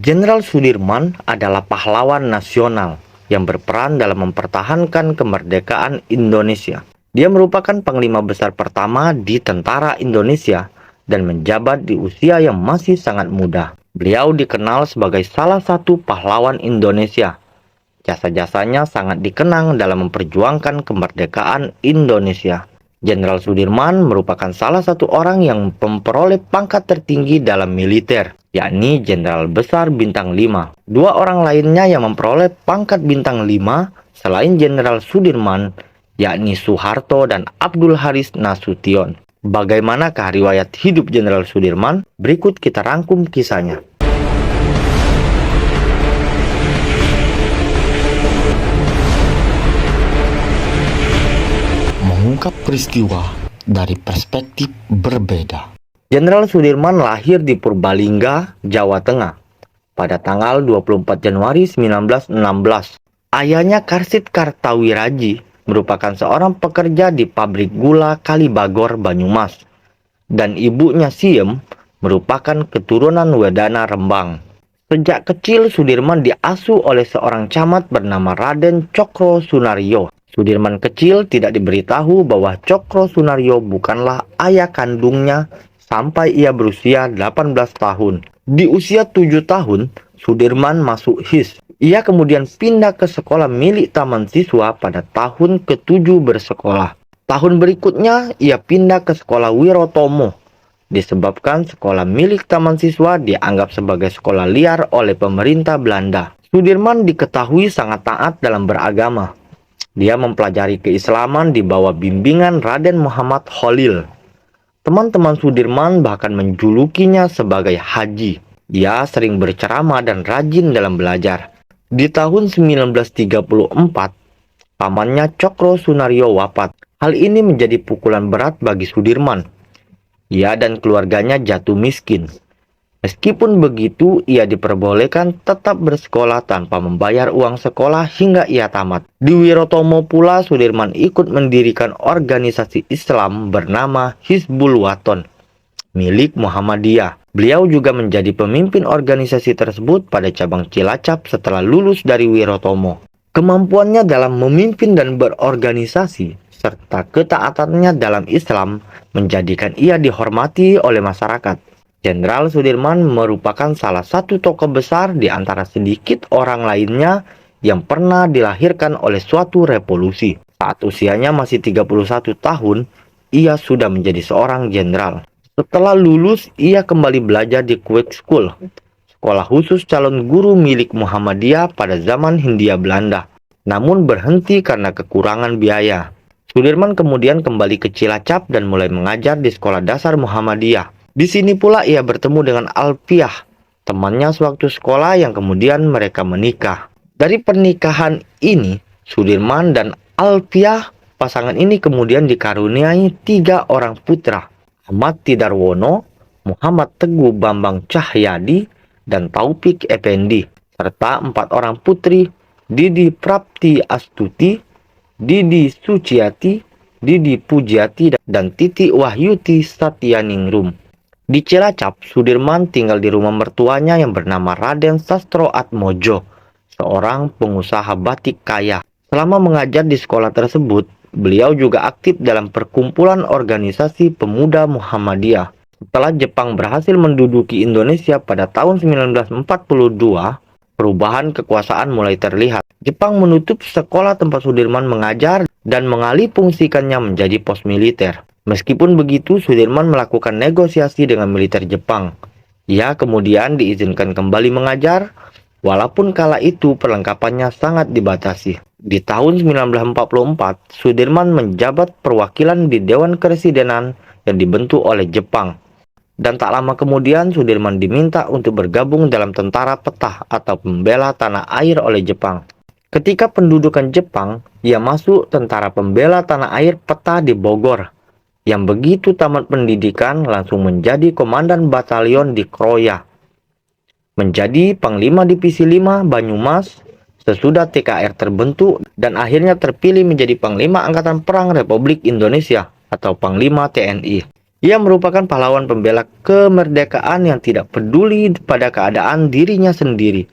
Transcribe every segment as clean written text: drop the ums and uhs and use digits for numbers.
Jenderal Sudirman adalah pahlawan nasional yang berperan dalam mempertahankan kemerdekaan Indonesia. Dia merupakan panglima besar pertama di tentara Indonesia dan menjabat di usia yang masih sangat muda. Beliau dikenal sebagai salah satu pahlawan Indonesia. Jasa-jasanya sangat dikenang dalam memperjuangkan kemerdekaan Indonesia. Jenderal Sudirman merupakan salah satu orang yang memperoleh pangkat tertinggi dalam militer, yakni Jenderal Besar Bintang 5. Dua orang lainnya yang memperoleh pangkat Bintang 5 selain Jenderal Sudirman, yakni Soeharto dan Abdul Haris Nasution. Bagaimanakah riwayat hidup Jenderal Sudirman? Berikut kita rangkum kisahnya. Mengungkap peristiwa dari perspektif berbeda. Jenderal Sudirman lahir di Purbalingga, Jawa Tengah pada tanggal 24 Januari 1916. Ayahnya Karsid Kartawiraji merupakan seorang pekerja di pabrik gula Kalibagor, Banyumas, dan ibunya Siem merupakan keturunan Wedana Rembang. Sejak kecil Sudirman diasuh oleh seorang camat bernama Raden Cokro Sunaryo. Sudirman kecil tidak diberitahu bahwa Cokro Sunaryo bukanlah ayah kandungnya sampai ia berusia 18 tahun. Di usia 7 tahun, Sudirman masuk HIS. Ia kemudian pindah ke sekolah milik taman siswa pada tahun ke-7 bersekolah. Tahun berikutnya, ia pindah ke sekolah Wirotomo. Disebabkan sekolah milik taman siswa dianggap sebagai sekolah liar oleh pemerintah Belanda. Sudirman diketahui sangat taat dalam beragama. Dia mempelajari keislaman di bawah bimbingan Raden Muhammad Khalil. Teman-teman Sudirman bahkan menjulukinya sebagai Haji. Dia sering berceramah dan rajin dalam belajar. Di tahun 1934, pamannya Cokro Sunaryo wafat. Hal ini menjadi pukulan berat bagi Sudirman. Ia dan keluarganya jatuh miskin. Meskipun begitu, ia diperbolehkan tetap bersekolah tanpa membayar uang sekolah hingga ia tamat. Di Wirotomo pula, Sudirman ikut mendirikan organisasi Islam bernama Hizbul Waton, milik Muhammadiyah. Beliau juga menjadi pemimpin organisasi tersebut pada cabang Cilacap setelah lulus dari Wirotomo. Kemampuannya dalam memimpin dan berorganisasi, serta ketaatannya dalam Islam, menjadikan ia dihormati oleh masyarakat. Jenderal Sudirman merupakan salah satu tokoh besar di antara sedikit orang lainnya yang pernah dilahirkan oleh suatu revolusi. Saat usianya masih 31 tahun, ia sudah menjadi seorang jenderal. Setelah lulus, ia kembali belajar di Quick School, sekolah khusus calon guru milik Muhammadiyah pada zaman Hindia Belanda. Namun berhenti karena kekurangan biaya. Sudirman kemudian kembali ke Cilacap dan mulai mengajar di sekolah dasar Muhammadiyah. Di sini pula ia bertemu dengan Alpiah, temannya sewaktu sekolah yang kemudian mereka menikah. Dari pernikahan ini, Sudirman dan Alpiah, pasangan ini kemudian dikaruniai 3 orang putra, Ahmad Tidarwono, Muhammad Teguh Bambang Cahyadi, dan Taufik Effendi, serta 4 orang putri, Didi Prapti Astuti, Didi Suciati, Didi Pujiati, dan Titi Wahyuti Satyaningrum. Di Cilacap, Sudirman tinggal di rumah mertuanya yang bernama Raden Sastro Atmojo, seorang pengusaha batik kaya. Selama mengajar di sekolah tersebut, beliau juga aktif dalam perkumpulan organisasi pemuda Muhammadiyah. Setelah Jepang berhasil menduduki Indonesia pada tahun 1942, perubahan kekuasaan mulai terlihat. Jepang menutup sekolah tempat Sudirman mengajar dan mengalihfungsikannya menjadi pos militer. Meskipun begitu, Sudirman melakukan negosiasi dengan militer Jepang. Ia kemudian diizinkan kembali mengajar, walaupun kala itu perlengkapannya sangat dibatasi. Di tahun 1944, Sudirman menjabat perwakilan di Dewan Kepresidenan yang dibentuk oleh Jepang. Dan tak lama kemudian, Sudirman diminta untuk bergabung dalam tentara petah atau pembela tanah air oleh Jepang. Ketika pendudukan Jepang, ia masuk tentara pembela tanah air petah di Bogor. Yang begitu tamat pendidikan langsung menjadi komandan batalion di Kroya. Menjadi Panglima Divisi 5 Banyumas sesudah TKR terbentuk dan akhirnya terpilih menjadi Panglima Angkatan Perang Republik Indonesia atau Panglima TNI. Ia merupakan pahlawan pembela kemerdekaan yang tidak peduli pada keadaan dirinya sendiri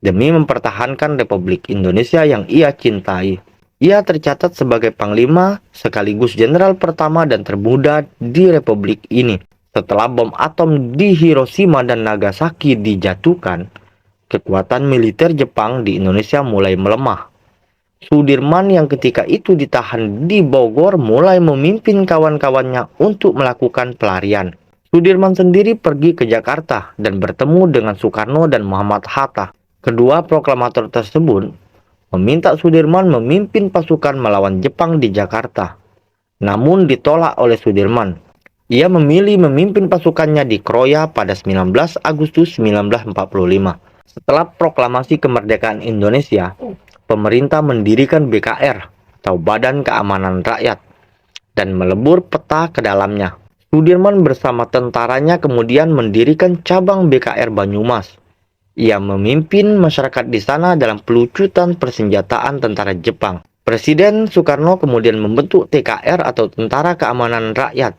demi mempertahankan Republik Indonesia yang ia cintai. Ia tercatat sebagai panglima sekaligus jenderal pertama dan termuda di Republik ini. Setelah bom atom di Hiroshima dan Nagasaki dijatuhkan, kekuatan militer Jepang di Indonesia mulai melemah. Sudirman yang ketika itu ditahan di Bogor mulai memimpin kawan-kawannya untuk melakukan pelarian. Sudirman sendiri pergi ke Jakarta dan bertemu dengan Soekarno dan Muhammad Hatta. Kedua proklamator tersebut meminta Sudirman memimpin pasukan melawan Jepang di Jakarta. Namun ditolak oleh Sudirman. Ia memilih memimpin pasukannya di Kroya pada 19 Agustus 1945. Setelah proklamasi kemerdekaan Indonesia, pemerintah mendirikan BKR atau Badan Keamanan Rakyat dan melebur peta ke dalamnya. Sudirman bersama tentaranya kemudian mendirikan cabang BKR Banyumas. Ia memimpin masyarakat di sana dalam pelucutan persenjataan tentara Jepang. Presiden Soekarno kemudian membentuk TKR atau Tentara Keamanan Rakyat,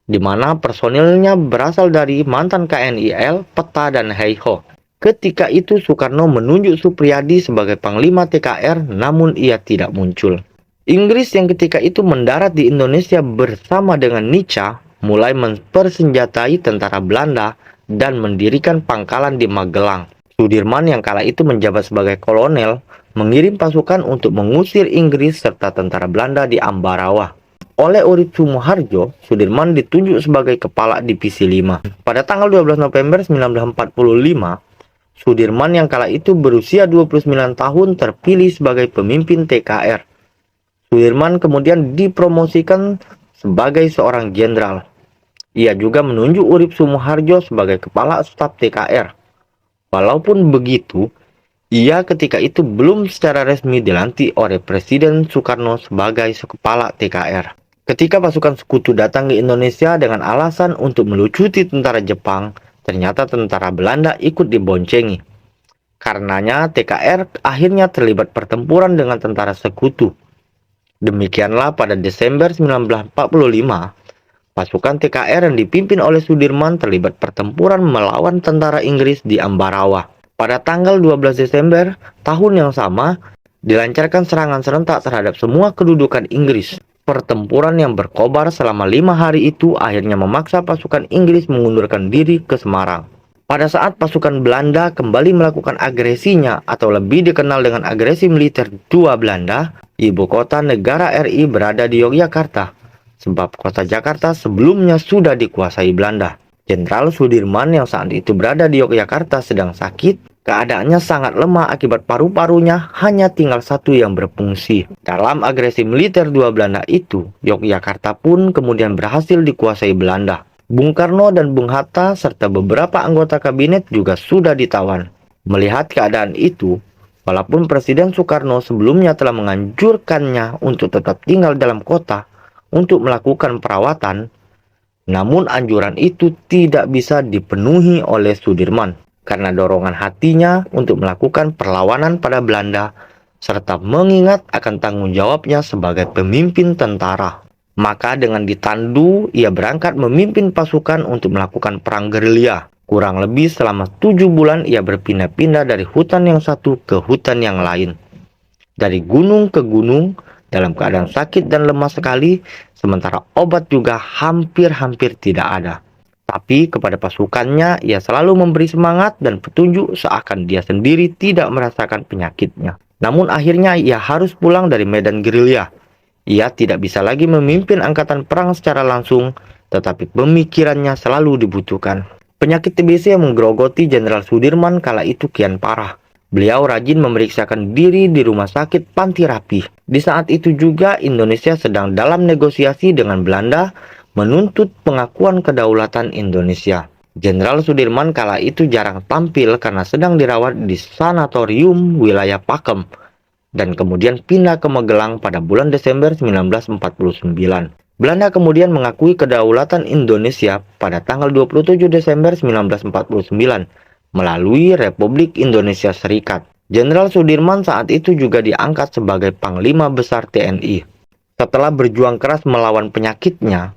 di mana personilnya berasal dari mantan KNIL, Peta, dan Heiho. Ketika itu Soekarno menunjuk Supriyadi sebagai Panglima TKR, namun ia tidak muncul. Inggris yang ketika itu mendarat di Indonesia bersama dengan Nica mulai mempersenjatai tentara Belanda dan mendirikan pangkalan di Magelang. Sudirman yang kala itu menjabat sebagai kolonel mengirim pasukan untuk mengusir Inggris serta tentara Belanda di Ambarawa. Oleh Urip Sumoharjo, Sudirman ditunjuk sebagai kepala divisi 5. Pada tanggal 12 November 1945, Sudirman yang kala itu berusia 29 tahun terpilih sebagai pemimpin TKR. Sudirman kemudian dipromosikan sebagai seorang jenderal. Ia juga menunjuk Urip Sumoharjo sebagai kepala staf TKR. Walaupun begitu, ia ketika itu belum secara resmi dilantik oleh Presiden Soekarno sebagai kepala TKR. Ketika pasukan sekutu datang ke Indonesia dengan alasan untuk melucuti tentara Jepang, ternyata tentara Belanda ikut diboncengi. Karenanya TKR akhirnya terlibat pertempuran dengan tentara sekutu. Demikianlah pada Desember 1945, pasukan TKR yang dipimpin oleh Sudirman terlibat pertempuran melawan tentara Inggris di Ambarawa. Pada tanggal 12 Desember tahun yang sama, dilancarkan serangan serentak terhadap semua kedudukan Inggris. Pertempuran yang berkobar selama 5 hari itu akhirnya memaksa pasukan Inggris mengundurkan diri ke Semarang. Pada saat pasukan Belanda kembali melakukan agresinya atau lebih dikenal dengan agresi militer II Belanda, ibu kota negara RI berada di Yogyakarta, sebab kota Jakarta sebelumnya sudah dikuasai Belanda. Jenderal Sudirman yang saat itu berada di Yogyakarta sedang sakit. Keadaannya sangat lemah akibat paru-parunya hanya tinggal satu yang berfungsi. Dalam agresi militer II Belanda itu, Yogyakarta pun kemudian berhasil dikuasai Belanda. Bung Karno dan Bung Hatta serta beberapa anggota kabinet juga sudah ditawan. Melihat keadaan itu, walaupun Presiden Soekarno sebelumnya telah menganjurkannya untuk tetap tinggal dalam kota untuk melakukan perawatan, namun anjuran itu tidak bisa dipenuhi oleh Sudirman karena dorongan hatinya untuk melakukan perlawanan pada Belanda serta mengingat akan tanggung jawabnya sebagai pemimpin tentara. Maka dengan ditandu, ia berangkat memimpin pasukan untuk melakukan perang gerilya. Kurang lebih selama 7 bulan ia berpindah-pindah dari hutan yang satu ke hutan yang lain. Dari gunung ke gunung dalam keadaan sakit dan lemah sekali, sementara obat juga hampir-hampir tidak ada. Tapi kepada pasukannya, ia selalu memberi semangat dan petunjuk seakan dia sendiri tidak merasakan penyakitnya. Namun akhirnya ia harus pulang dari medan gerilya. Ia tidak bisa lagi memimpin angkatan perang secara langsung, tetapi pemikirannya selalu dibutuhkan. Penyakit TBC yang menggerogoti Jenderal Sudirman kala itu kian parah. Beliau rajin memeriksakan diri di rumah sakit Panti Rapih. Di saat itu juga Indonesia sedang dalam negosiasi dengan Belanda menuntut pengakuan kedaulatan Indonesia. Jenderal Sudirman kala itu jarang tampil karena sedang dirawat di sanatorium wilayah Pakem dan kemudian pindah ke Magelang pada bulan Desember 1949. Belanda kemudian mengakui kedaulatan Indonesia pada tanggal 27 Desember 1949 melalui Republik Indonesia Serikat. Jenderal Sudirman saat itu juga diangkat sebagai Panglima Besar TNI. Setelah berjuang keras melawan penyakitnya,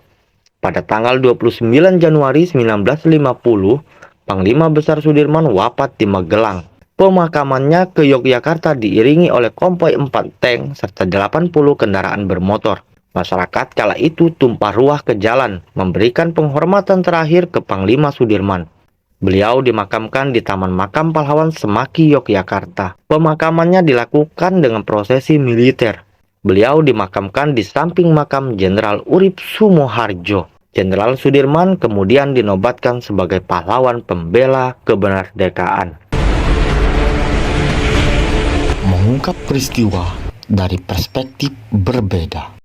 Pada tanggal 29 Januari 1950, Panglima Besar Sudirman wafat di Magelang. Pemakamannya ke Yogyakarta diiringi oleh konvoi 4 tank serta 80 kendaraan bermotor. Masyarakat kala itu tumpah ruah ke jalan, memberikan penghormatan terakhir ke Panglima Sudirman. Beliau dimakamkan di Taman Makam Pahlawan Semaki, Yogyakarta. Pemakamannya dilakukan dengan prosesi militer. Beliau dimakamkan di samping makam Jenderal Urip Sumoharjo. Jenderal Sudirman kemudian dinobatkan sebagai pahlawan pembela kemerdekaan. Mengungkap peristiwa dari perspektif berbeda.